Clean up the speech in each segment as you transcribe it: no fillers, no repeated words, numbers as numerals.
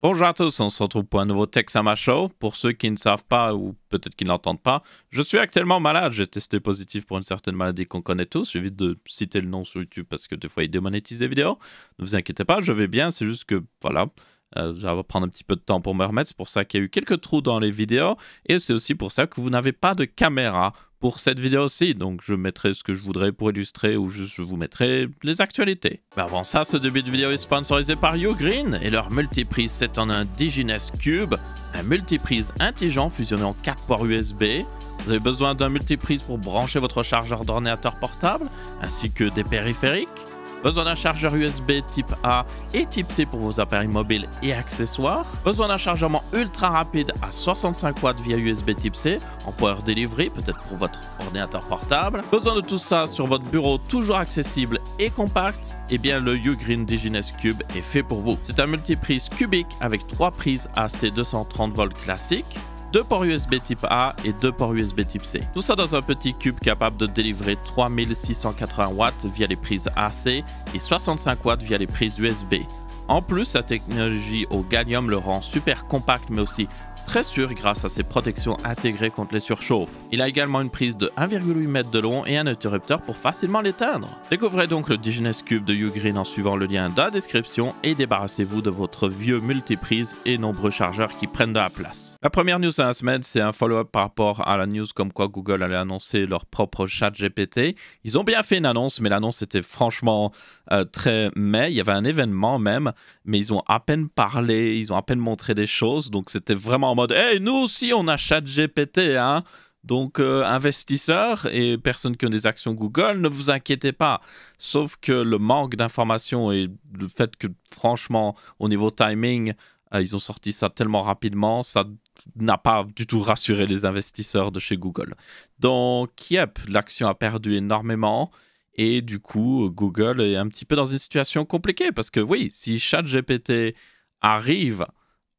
Bonjour à tous, on se retrouve pour un nouveau Texama Show. Pour ceux qui ne savent pas ou peut-être qui ne l'entendent pas, je suis actuellement malade. J'ai testé positif pour une certaine maladie qu'on connaît tous. J'évite de citer le nom sur YouTube parce que des fois il démonétise les vidéos. Ne vous inquiétez pas, je vais bien. C'est juste que voilà, ça va prendre un petit peu de temps pour me remettre. C'est pour ça qu'il y a eu quelques trous dans les vidéos. Et c'est aussi pour ça que vous n'avez pas de caméra pour cette vidéo aussi. Donc je mettrai ce que je voudrais pour illustrer ou juste je vous mettrai les actualités. Mais avant ça, ce début de vidéo est sponsorisé par Ugreen et leur multiprise c'est en un Digines Cube, un multiprise intelligent fusionné en 4 ports USB. Vous avez besoin d'un multiprise pour brancher votre chargeur d'ordinateur portable ainsi que des périphériques. Besoin d'un chargeur USB type A et type C pour vos appareils mobiles et accessoires. Besoin d'un chargement ultra rapide à 65 watts via USB type C en power delivery, peut-être pour votre ordinateur portable. Besoin de tout ça sur votre bureau toujours accessible et compact. Eh bien le Ugreen Digines Cube est fait pour vous. C'est un multiprise cubique avec 3 prises AC 230 volts classiques, 2 ports USB type A et 2 ports USB type C. Tout ça dans un petit cube capable de délivrer 3680 watts via les prises AC et 65 watts via les prises USB. En plus, la technologie au gallium le rend super compact mais aussi très sûr grâce à ses protections intégrées contre les surchauffes. Il a également une prise de 1,8 m de long et un interrupteur pour facilement l'éteindre. Découvrez donc le Digines Cube de Ugreen en suivant le lien dans la description et débarrassez-vous de votre vieux multiprise et nombreux chargeurs qui prennent de la place. La première news de la semaine, c'est un follow-up par rapport à la news comme quoi Google allait annoncer leur propre chat GPT. Ils ont bien fait une annonce, mais l'annonce était franchement très mais. Il y avait un événement même, mais ils ont à peine parlé, ils ont à peine montré des choses, donc c'était vraiment en mode « Hey, nous aussi, on a chat GPT, hein !» Donc, investisseurs et personnes qui ont des actions Google, ne vous inquiétez pas. Sauf que le manque d'informations et le fait que, franchement, au niveau timing, ils ont sorti ça tellement rapidement, ça n'a pas du tout rassuré les investisseurs de chez Google. Donc, yep, l'action a perdu énormément. Et du coup, Google est un petit peu dans une situation compliquée. Parce que oui, si ChatGPT arrive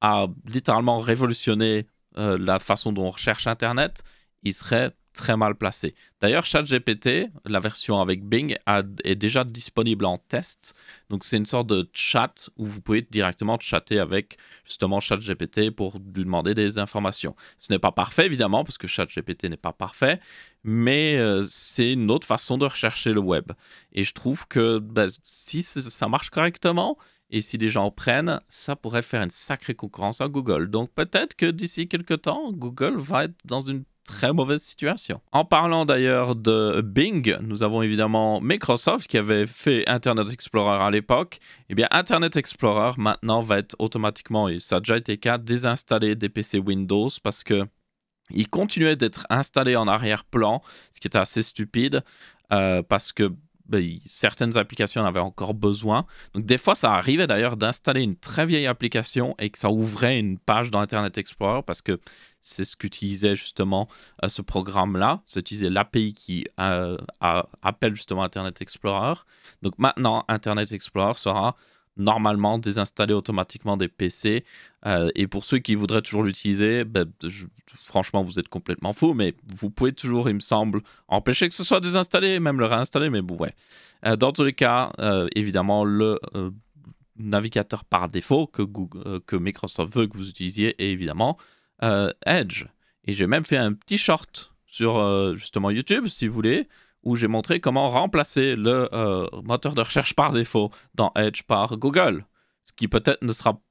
à littéralement révolutionner la façon dont on recherche Internet, il serait très mal placé. D'ailleurs, ChatGPT, la version avec Bing, est déjà disponible en test. Donc, c'est une sorte de chat où vous pouvez directement chatter avec justement ChatGPT pour lui demander des informations. Ce n'est pas parfait, évidemment, parce que ChatGPT n'est pas parfait, mais c'est une autre façon de rechercher le web. Et je trouve que si ça marche correctement, et si les gens prennent, ça pourrait faire une sacrée concurrence à Google. Donc peut-être que d'ici quelques temps, Google va être dans une très mauvaise situation. En parlant d'ailleurs de Bing, nous avons évidemment Microsoft qui avait fait Internet Explorer à l'époque. Eh bien, Internet Explorer maintenant va être automatiquement, et ça a déjà été le cas, désinstaller des PC Windows parce que il continuait d'être installé en arrière-plan, ce qui était assez stupide parce que certaines applications en avaient encore besoin. Donc des fois, ça arrivait d'ailleurs d'installer une très vieille application et que ça ouvrait une page dans Internet Explorer parce que c'est ce qu'utilisait justement ce programme-là. C'est utiliser l'API qui appelle justement Internet Explorer. Donc maintenant, Internet Explorer sera normalement désinstaller automatiquement des PC. Et pour ceux qui voudraient toujours l'utiliser, franchement, vous êtes complètement fou, mais vous pouvez toujours, il me semble, empêcher que ce soit désinstallé, même le réinstaller, mais bon, ouais. Dans tous les cas, évidemment, le navigateur par défaut que Microsoft veut que vous utilisiez est évidemment Edge. Et j'ai même fait un petit short sur justement YouTube, si vous voulez, où j'ai montré comment remplacer le moteur de recherche par défaut dans Edge par Google. Ce qui peut-être ne sera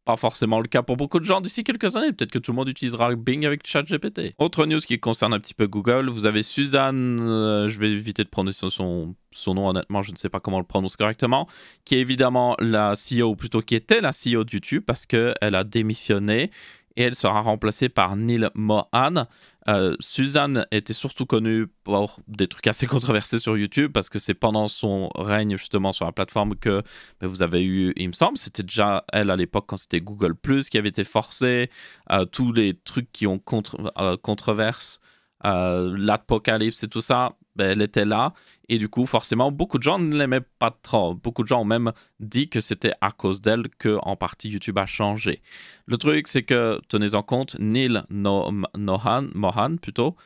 pas forcément le cas pour beaucoup de gens d'ici quelques années. Peut-être que tout le monde utilisera Bing avec ChatGPT. Autre news qui concerne un petit peu Google, vous avez Suzanne, je vais éviter de prononcer son nom honnêtement, je ne sais pas comment on le prononce correctement, qui est évidemment la CEO, ou plutôt qui était la CEO de YouTube parce qu'elle a démissionné et elle sera remplacée par Neil Mohan. Suzanne était surtout connue pour des trucs assez controversés sur YouTube parce que c'est pendant son règne justement sur la plateforme que vous avez eu, il me semble, c'était déjà elle à l'époque quand c'était Google+, qui avait été forcé, tous les trucs qui ont controverse, l'apocalypse et tout ça, elle était là et du coup forcément beaucoup de gens ne l'aimaient pas trop. Beaucoup de gens ont même dit que c'était à cause d'elle que en partie YouTube a changé. Le truc c'est que tenez-en compte, Neil Mohan plutôt,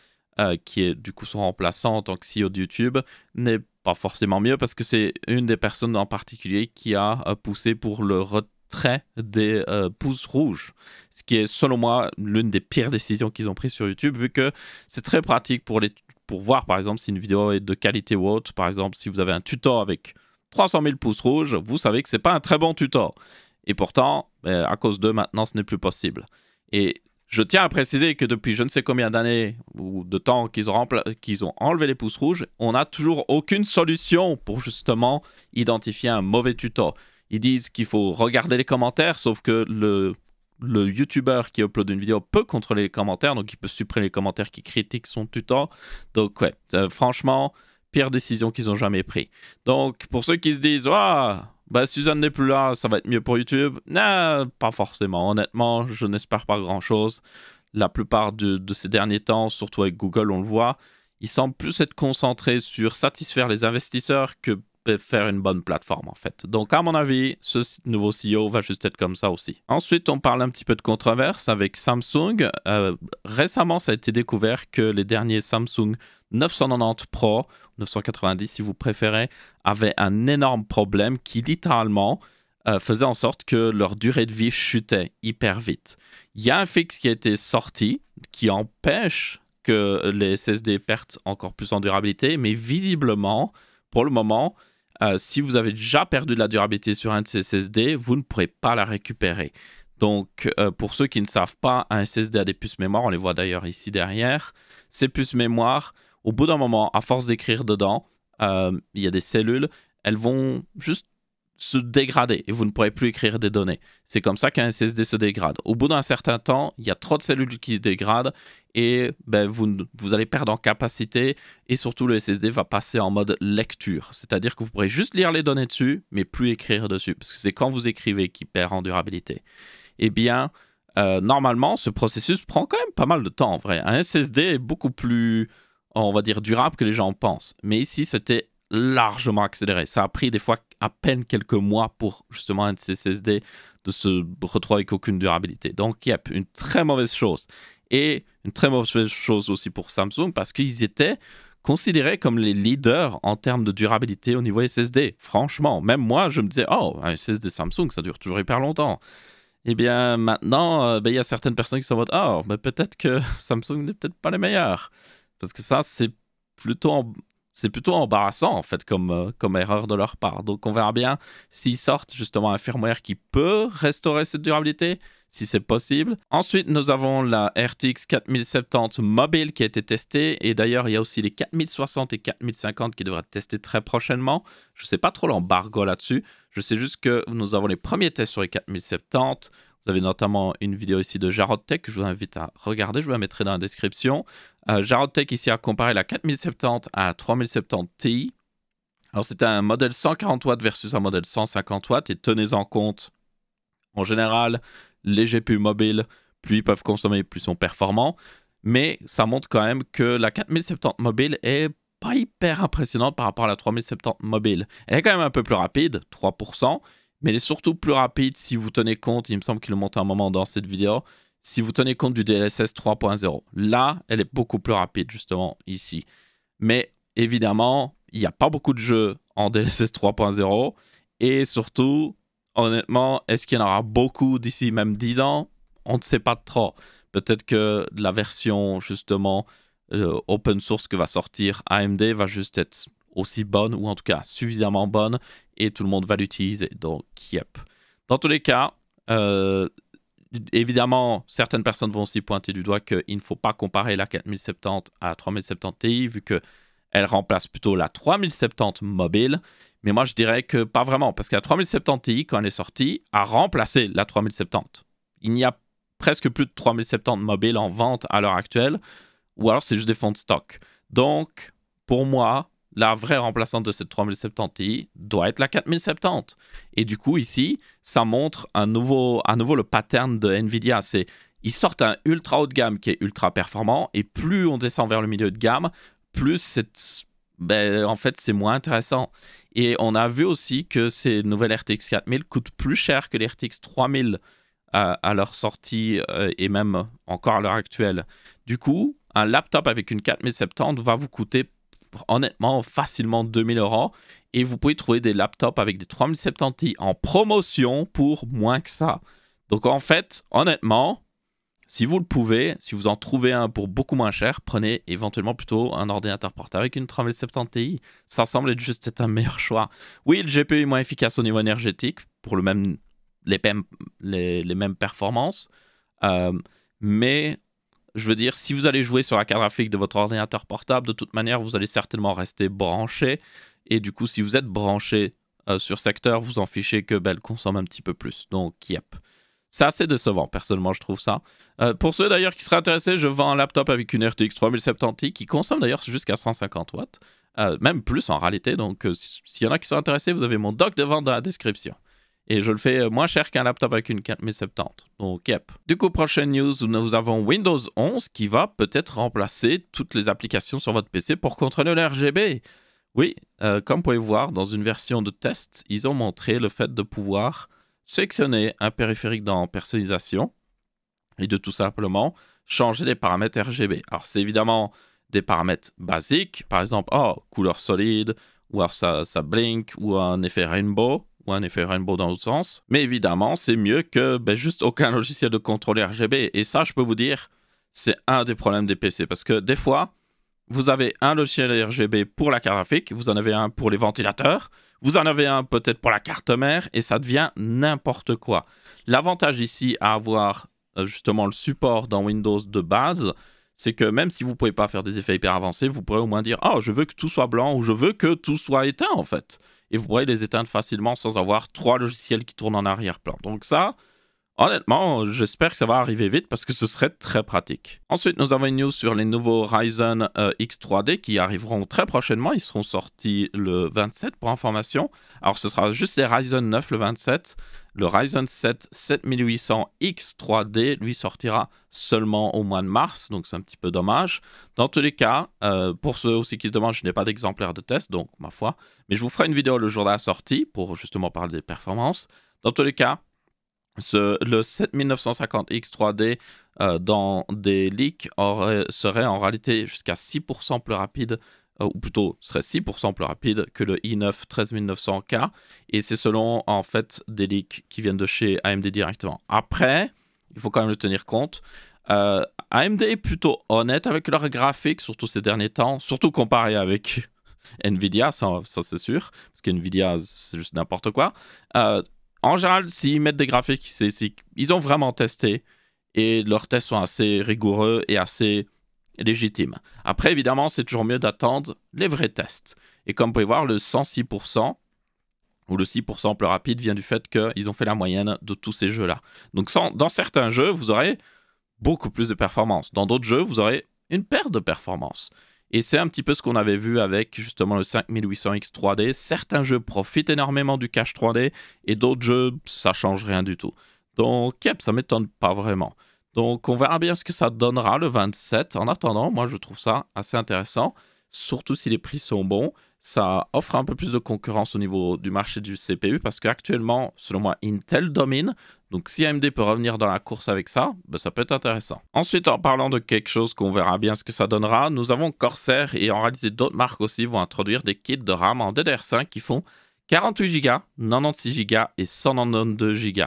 qui est du coup son remplaçant en tant que CEO de YouTube, n'est pas forcément mieux parce que c'est une des personnes en particulier qui a poussé pour le retrait extrait des pouces rouges. Ce qui est, selon moi, l'une des pires décisions qu'ils ont prises sur YouTube, vu que c'est très pratique pour voir, par exemple, si une vidéo est de qualité ou autre. Par exemple, si vous avez un tuto avec 300 000 pouces rouges, vous savez que c'est pas un très bon tuto. Et pourtant, à cause d'eux, maintenant, ce n'est plus possible. Et je tiens à préciser que depuis je ne sais combien d'années ou de temps qu'ils ont enlevé les pouces rouges, on n'a toujours aucune solution pour justement identifier un mauvais tuto. Ils disent qu'il faut regarder les commentaires, sauf que le YouTuber qui upload une vidéo peut contrôler les commentaires, donc il peut supprimer les commentaires qui critiquent son tuto. Donc ouais, franchement, pire décision qu'ils ont jamais pris. Donc pour ceux qui se disent Suzanne n'est plus là, ça va être mieux pour YouTube. Non, pas forcément. Honnêtement, je n'espère pas grand-chose. La plupart de ces derniers temps, surtout avec Google, on le voit, ils semblent plus être concentrés sur satisfaire les investisseurs que faire une bonne plateforme, en fait. Donc, à mon avis, ce nouveau CEO va juste être comme ça aussi. Ensuite, on parle un petit peu de controverse avec Samsung. Récemment, ça a été découvert que les derniers Samsung 990 Pro, 990 si vous préférez, avaient un énorme problème qui littéralement faisait en sorte que leur durée de vie chutait hyper vite. Il y a un fixe qui a été sorti qui empêche que les SSD perdent encore plus en durabilité, mais visiblement, pour le moment, si vous avez déjà perdu de la durabilité sur un de ces SSD, vous ne pourrez pas la récupérer. Donc, pour ceux qui ne savent pas, un SSD a des puces mémoire, on les voit d'ailleurs ici derrière. Ces puces mémoire, au bout d'un moment, à force d'écrire dedans, il y a des cellules, elles vont juste se dégrader et vous ne pourrez plus écrire des données. C'est comme ça qu'un SSD se dégrade. Au bout d'un certain temps, il y a trop de cellules qui se dégradent et vous allez perdre en capacité et surtout le SSD va passer en mode lecture. C'est-à-dire que vous pourrez juste lire les données dessus mais plus écrire dessus parce que c'est quand vous écrivez qu'il perd en durabilité. Eh bien, normalement, ce processus prend quand même pas mal de temps en vrai. Un SSD est beaucoup plus, on va dire, durable que les gens pensent. Mais ici, c'était largement accéléré. Ça a pris des fois à peine quelques mois pour justement un de ces SSD de se retrouver avec aucune durabilité. Donc, yep, une très mauvaise chose. Et une très mauvaise chose aussi pour Samsung parce qu'ils étaient considérés comme les leaders en termes de durabilité au niveau SSD. Franchement, même moi, je me disais, un SSD Samsung, ça dure toujours hyper longtemps. Eh bien, maintenant, il y a certaines personnes qui sont en mode, peut-être que Samsung n'est peut-être pas les meilleurs. Parce que ça, c'est plutôt embarrassant, en fait, comme erreur de leur part. Donc, on verra bien s'ils sortent justement un firmware qui peut restaurer cette durabilité, si c'est possible. Ensuite, nous avons la RTX 4070 mobile qui a été testée. Et d'ailleurs, il y a aussi les 4060 et 4050 qui devraient être testés très prochainement. Je ne sais pas trop l'embargo là-dessus. Je sais juste que nous avons les premiers tests sur les 4070. Vous avez notamment une vidéo ici de Jarod Tech que je vous invite à regarder. Je vous la mettrai dans la description. Jarod Tech ici a comparé la 4070 à la 3070 Ti. Alors, c'était un modèle 140 watts versus un modèle 150 watts. Et tenez-en compte, en général, les GPU mobiles, plus ils peuvent consommer, plus ils sont performants. Mais ça montre quand même que la 4070 mobile est pas hyper impressionnante par rapport à la 3070 mobile. Elle est quand même un peu plus rapide, 3%, mais elle est surtout plus rapide si vous tenez compte, il me semble qu'il le montre un moment dans cette vidéo, si vous tenez compte du DLSS 3.0. Là, elle est beaucoup plus rapide, justement, ici. Mais évidemment, il n'y a pas beaucoup de jeux en DLSS 3.0, et surtout, honnêtement, est-ce qu'il y en aura beaucoup d'ici même 10 ans? On ne sait pas trop. Peut-être que la version, justement, open source que va sortir AMD va juste être aussi bonne, ou en tout cas suffisamment bonne, et tout le monde va l'utiliser. Donc, yep. Dans tous les cas, évidemment, certaines personnes vont aussi pointer du doigt qu'il ne faut pas comparer la 4070 à la 3070 Ti, vu qu'elle remplace plutôt la 3070 mobile. Mais moi, je dirais que pas vraiment, parce que la 3070 Ti, quand elle est sortie, a remplacé la 3070. Il n'y a presque plus de 3070 mobiles en vente à l'heure actuelle, ou alors c'est juste des fonds de stock. Donc, pour moi, la vraie remplaçante de cette 3070 Ti doit être la 4070. Et du coup, ici, ça montre à nouveau le pattern de NVIDIA. Ils sortent un ultra haut de gamme qui est ultra performant, et plus on descend vers le milieu de gamme, plus en fait, c'est moins intéressant. Et on a vu aussi que ces nouvelles RTX 4000 coûtent plus cher que les RTX 3000 à leur sortie et même encore à l'heure actuelle. Du coup, un laptop avec une 4070 va vous coûter honnêtement facilement 2000 €. Et vous pouvez trouver des laptops avec des 3070 Ti en promotion pour moins que ça. Donc en fait, honnêtement, si vous le pouvez, si vous en trouvez un pour beaucoup moins cher, prenez éventuellement plutôt un ordinateur portable avec une 3070 Ti. Ça semble être juste être un meilleur choix. Oui, le GPU est moins efficace au niveau énergétique pour les mêmes performances. Mais je veux dire, si vous allez jouer sur la carte graphique de votre ordinateur portable, de toute manière, vous allez certainement rester branché. Et du coup, si vous êtes branché sur secteur, vous en fichez que elle consomme un petit peu plus. Donc, yep. C'est assez décevant, personnellement, je trouve ça. Pour ceux d'ailleurs qui seraient intéressés, je vends un laptop avec une RTX 3070 Ti qui consomme d'ailleurs jusqu'à 150 watts. Même plus en réalité. Donc, s'il y en a qui sont intéressés, vous avez mon doc de vente dans la description. Et je le fais moins cher qu'un laptop avec une 4070. Donc, yep. Du coup, prochaine news, nous avons Windows 11 qui va peut-être remplacer toutes les applications sur votre PC pour contrôler le RGB. Oui, comme vous pouvez voir, dans une version de test, ils ont montré le fait de pouvoir sélectionner un périphérique dans personnalisation et de tout simplement changer les paramètres RGB. Alors, c'est évidemment des paramètres basiques, par exemple, couleur solide, ou alors ça blink, ou un effet rainbow, ou un effet rainbow dans l'autre sens. Mais évidemment, c'est mieux que juste aucun logiciel de contrôle RGB. Et ça, je peux vous dire, c'est un des problèmes des PC. Parce que des fois, vous avez un logiciel RGB pour la carte graphique, vous en avez un pour les ventilateurs, vous en avez un peut-être pour la carte mère, et ça devient n'importe quoi. L'avantage ici à avoir justement le support dans Windows de base, c'est que même si vous ne pouvez pas faire des effets hyper avancés, vous pourrez au moins dire « Ah, je veux que tout soit blanc » ou « Je veux que tout soit éteint » en fait. Et vous pourrez les éteindre facilement sans avoir 3 logiciels qui tournent en arrière-plan. Donc ça, honnêtement, j'espère que ça va arriver vite parce que ce serait très pratique. Ensuite, nous avons une news sur les nouveaux Ryzen X3D qui arriveront très prochainement. Ils seront sortis le 27 pour information. Alors, ce sera juste les Ryzen 9 le 27. Le Ryzen 7 7800 X3D, lui, sortira seulement au mois de mars. Donc, c'est un petit peu dommage. Dans tous les cas, pour ceux aussi qui se demandent, je n'ai pas d'exemplaire de test, donc ma foi. Mais je vous ferai une vidéo le jour de la sortie pour justement parler des performances. Dans tous les cas, le 7950 X3D dans des leaks serait en réalité jusqu'à 6% plus rapide, ou plutôt serait 6% plus rapide que le i9 13900K, et c'est selon en fait des leaks qui viennent de chez AMD directement. Après, il faut quand même le tenir compte, AMD est plutôt honnête avec leurs graphiques, surtout ces derniers temps, surtout comparé avec Nvidia, ça c'est sûr, parce qu'Nvidia c'est juste n'importe quoi. En général, s'ils mettent des graphiques, ils ont vraiment testé et leurs tests sont assez rigoureux et assez légitimes. Après, évidemment, c'est toujours mieux d'attendre les vrais tests. Et comme vous pouvez voir, le 106% ou le 6% plus rapide vient du fait qu'ils ont fait la moyenne de tous ces jeux-là. Donc, dans certains jeux, vous aurez beaucoup plus de performance. Dans d'autres jeux, vous aurez une perte de performance. Et c'est un petit peu ce qu'on avait vu avec justement le 5800X 3D. Certains jeux profitent énormément du cache 3D et d'autres jeux, ça change rien du tout. Donc, yep, ça m'étonne pas vraiment. Donc, on verra bien ce que ça donnera le 27. En attendant, moi, je trouve ça assez intéressant. Surtout si les prix sont bons. Ça offre un peu plus de concurrence au niveau du marché du CPU parce qu'actuellement, selon moi, Intel domine. Donc, si AMD peut revenir dans la course avec ça, ça peut être intéressant. Ensuite, en parlant de quelque chose qu'on verra bien ce que ça donnera, nous avons Corsair et en réalité d'autres marques aussi vont introduire des kits de RAM en DDR5 qui font 48 Go, 96 Go et 192 Go.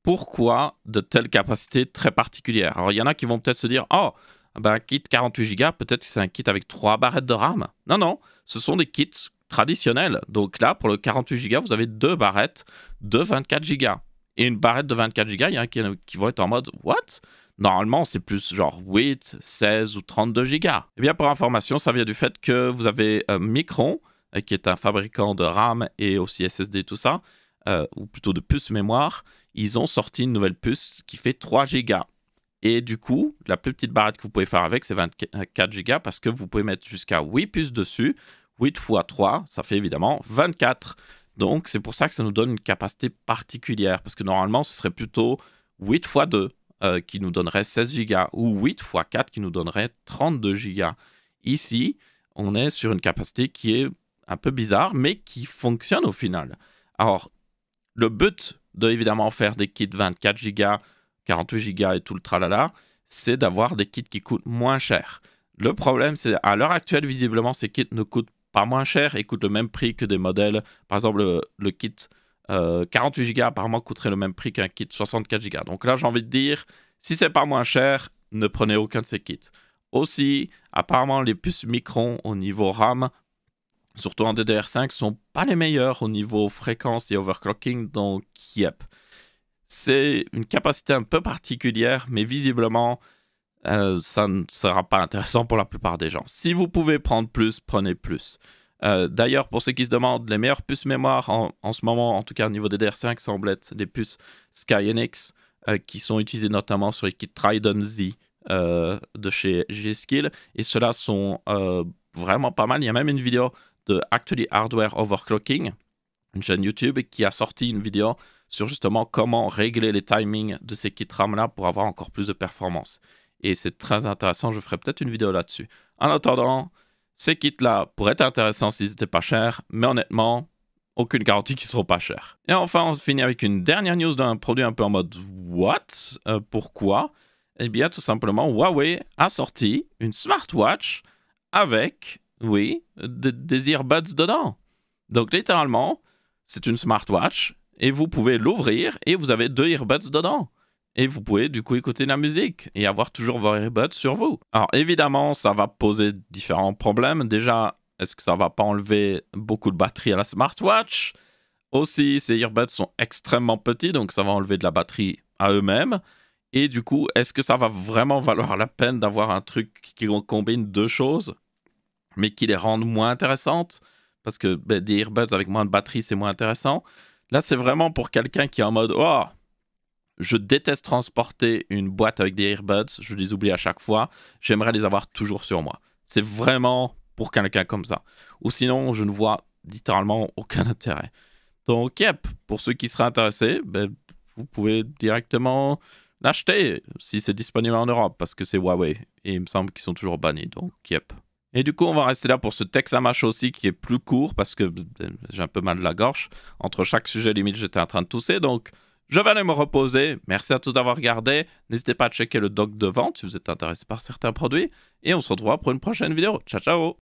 Pourquoi de telles capacités très particulières? Alors, il y en a qui vont peut-être se dire « Oh, un kit 48 Go, peut-être que c'est un kit avec 3 barrettes de RAM. » Non, non, ce sont des kits traditionnels. Donc là, pour le 48 Go, vous avez 2 barrettes de 24 Go. Et une barrette de 24 Go, il y en a qui vont être en mode « What ?» Normalement, c'est plus genre 8, 16 ou 32 Go. Eh bien, pour information, ça vient du fait que vous avez Micron, qui est un fabricant de RAM et aussi SSD, tout ça, ou plutôt de puces mémoire. Ils ont sorti une nouvelle puce qui fait 3 Go. Et du coup, la plus petite barrette que vous pouvez faire avec, c'est 24 Go parce que vous pouvez mettre jusqu'à 8 puces dessus. 8 x 3, ça fait évidemment 24. Donc, c'est pour ça que ça nous donne une capacité particulière. Parce que normalement, ce serait plutôt 8 x 2 qui nous donnerait 16 Go ou 8 x 4 qui nous donnerait 32 Go. Ici, on est sur une capacité qui est un peu bizarre, mais qui fonctionne au final. Alors, le but de évidemment faire des kits 24 Go, 48 Go et tout le tralala, c'est d'avoir des kits qui coûtent moins cher. Le problème, c'est à l'heure actuelle, visiblement, ces kits ne coûtent pas moins cher et coûtent le même prix que des modèles. Par exemple, le kit 48 Go apparemment coûterait le même prix qu'un kit 64 Go. Donc là, j'ai envie de dire, si c'est pas moins cher, ne prenez aucun de ces kits. Aussi, apparemment, les puces Micron au niveau RAM, surtout en DDR5, sont pas les meilleures au niveau fréquence et overclocking. Donc, yep. C'est une capacité un peu particulière, mais visiblement, ça ne sera pas intéressant pour la plupart des gens. Si vous pouvez prendre plus, prenez plus. D'ailleurs, pour ceux qui se demandent, les meilleures puces mémoire en ce moment, en tout cas au niveau DDR5, semblent être les puces Skyenix, qui sont utilisées notamment sur les kits Trident Z de chez G-Skill. Et ceux-là sont vraiment pas mal. Il y a même une vidéo de Actually Hardware Overclocking, une chaîne YouTube, qui a sorti une vidéo sur justement comment régler les timings de ces kits RAM-là pour avoir encore plus de performance. Et c'est très intéressant, je ferai peut-être une vidéo là-dessus. En attendant, ces kits-là pourraient être intéressants s'ils n'étaient pas chers, mais honnêtement, aucune garantie qu'ils seront pas chers. Et enfin, on finit avec une dernière news d'un produit un peu en mode « What ?» Pourquoi? Eh bien, tout simplement, Huawei a sorti une smartwatch avec, oui, des earbuds dedans. Donc, littéralement, c'est une smartwatch et vous pouvez l'ouvrir et vous avez 2 earbuds dedans. Et vous pouvez du coup écouter la musique et avoir toujours vos earbuds sur vous. Alors évidemment, ça va poser différents problèmes. Déjà, est-ce que ça va pas enlever beaucoup de batterie à la smartwatch? Aussi, ces earbuds sont extrêmement petits, donc ça va enlever de la batterie à eux-mêmes. Et du coup, est-ce que ça va vraiment valoir la peine d'avoir un truc qui combine 2 choses, mais qui les rendent moins intéressantes? Parce que des earbuds avec moins de batterie, c'est moins intéressant. Là, c'est vraiment pour quelqu'un qui est en mode « Oh, je déteste transporter une boîte avec des earbuds, je les oublie à chaque fois, j'aimerais les avoir toujours sur moi. » C'est vraiment pour quelqu'un comme ça. Ou sinon, je ne vois littéralement aucun intérêt. Donc, yep, pour ceux qui seraient intéressés, vous pouvez directement l'acheter si c'est disponible en Europe, parce que c'est Huawei. Et il me semble qu'ils sont toujours bannis, donc yep. Et du coup, on va rester là pour ce Texamash aussi qui est plus court, parce que j'ai un peu mal de la gorge. Entre chaque sujet, limite, j'étais en train de tousser, donc je vais aller me reposer. Merci à tous d'avoir regardé. N'hésitez pas à checker le doc de vente si vous êtes intéressé par certains produits. Et on se retrouvera pour une prochaine vidéo. Ciao, ciao!